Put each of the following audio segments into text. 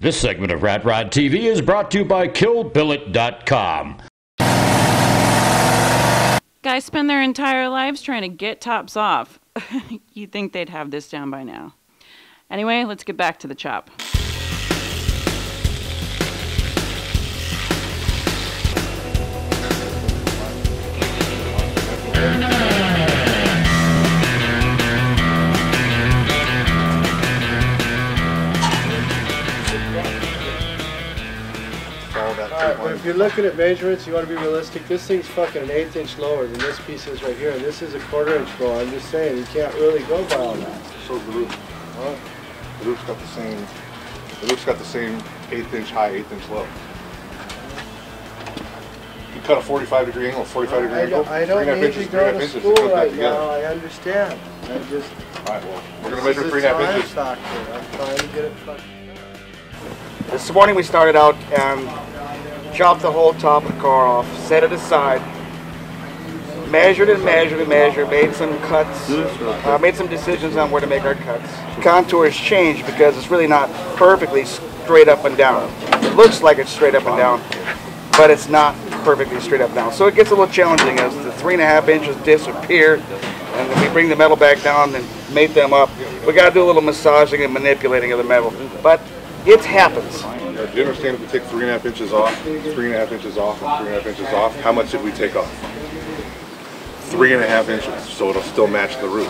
This segment of RatRod TV is brought to you by KillBillet.com. Guys spend their entire lives trying to get tops off. You'd think they'd have this down by now. Anyway, let's get back to the chop. But if you're looking at measurements, you want to be realistic. This thing's fucking an 1/8 inch lower than this piece is right here, and this is a 1/4 inch lower. I'm just saying, you can't really go by all that. So's the roof. Huh? The roof's got the same. The roof's got the same 1/8 inch high, 1/8 inch low. You cut a 45-degree angle, 45-degree angle. I don't need to go to school right now. I understand. I just. All right. Well, we're gonna measure 3.5 inches. I'm trying to get it fucking. This morning we started out and chopped the whole top of the car off, set it aside, measured and measured and measured, made some cuts, made some decisions on where to make our cuts. Contours changed because it's really not perfectly straight up and down. It looks like it's straight up and down, but it's not perfectly straight up and down. So it gets a little challenging as the 3.5 inches disappear, and then we bring the metal back down and mate them up. We got to do a little massaging and manipulating of the metal, but it happens. Do you understand if we take 3.5 inches off, 3.5 inches off, and 3.5 inches off, how much did we take off? 3.5 inches, so it'll still match the roof.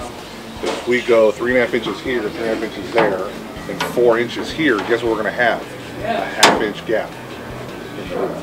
If we go 3.5 inches here, 3.5 inches there, and 4 inches here, guess what we're going to have? A 1/2 inch gap in the roof.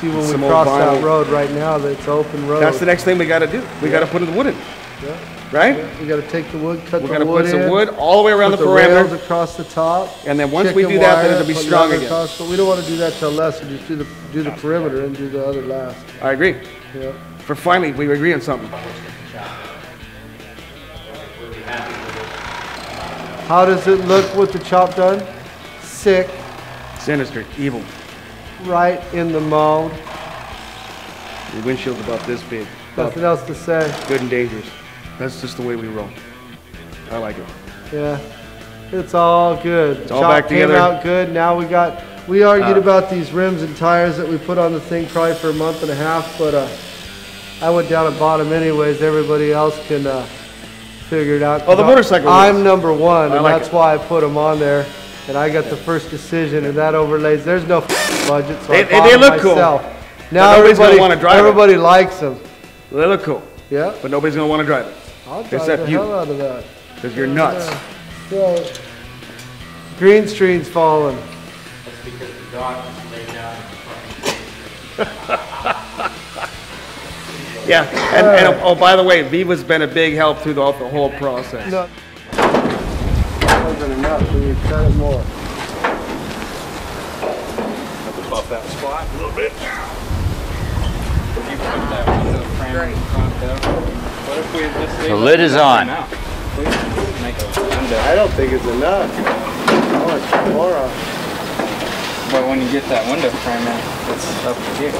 See, when we cross that road right now, that's open road. That's the next thing we got to do. We got to put in the wood in. Yeah. Right? Yeah. We got to take the wood, cut the wood in. We're going to put some wood all the way around the rails perimeter. across the top. And then once we do that, then it'll be strong again. But we don't want to do that till less. We just do the perimeter and do the other last. I agree. Yeah. For finally, we agree on something. How does it look with the chop done? Sick. Sinister, evil. Right in the mold. The windshield's about this big. Nothing else to say. Good and dangerous. That's just the way we roll. I like it. Yeah. It's all good. It's all back together. Came out good. Now we argued about these rims and tires that we put on the thing probably for a month and a half, but I went down and bought them anyways. Everybody else can figure it out. Oh, the motorcycle I'm number one, and like that's why I put them on there. And I got the first decision, and that overlays. There's no budget, so they look cool. Now everybody likes them. They look cool. Yeah. But nobody's going to want to drive it. I'll drive the hell out of that. Because you're nuts. Yeah. So, green screen's falling. That's because the dog just laid down. Yeah, and oh, by the way, Viva's been a big help through the whole process. No. That wasn't enough. We need to cut it more. Have to buff that spot a little bit. If you put that window frame in front though, what if we just leave The lid is on. out? Please make a window. I don't think it's enough. I want to cut more off. But when you get that window frame in, it's up to you.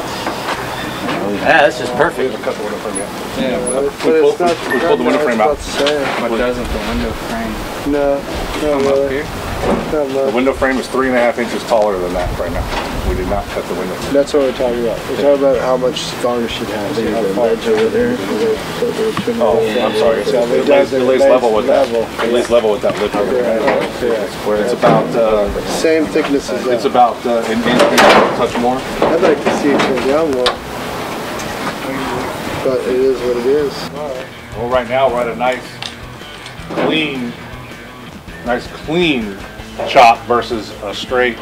Yeah, this is perfect. Cut the window frame out. Yeah, But We pulled the window frame out. but doesn't the window frame No, come up here? The window frame is 3.5 inches taller than that right now. We did not cut the window frame. That's what we're talking about. We're talking about how much varnish it has. See how far it's over there. Oh, I'm sorry. It lays level with that. It lays level with that lid. It's about Same thickness as that. it's about an inch, a touch more. I'd like to see it go down more. But it is what it is. Well, right now we're at a nice clean chop versus a straight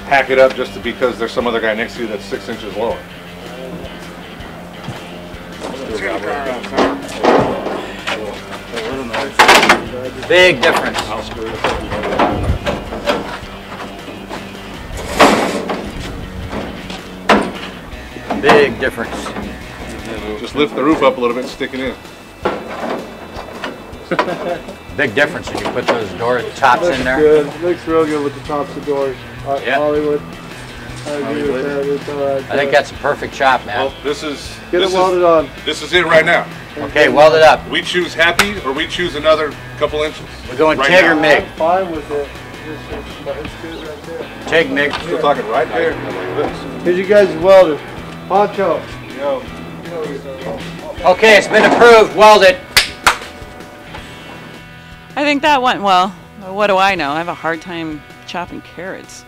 hack it up just because there's some other guy next to you that's 6 inches lower. Big difference. Big difference. Just lift the roof up a little bit and stick it in. Big difference when you put those door tops in there. Good. Looks real good with the tops of doors. Yeah. Hollywood. I agree with that. It's all right. I think that's a perfect chop, man. Well, this is Get this it welded on. This is it right now. Okay, weld it up. We choose happy, or we choose another couple inches. We're going right TIG now. or MIG? I'm fine with it. It's good right there. TIG, MIG. Still talking right there, like this. Here's you guys welded. Poncho. Yo. Okay, it's been approved. Weld it. I think that went well. What do I know? I have a hard time chopping carrots.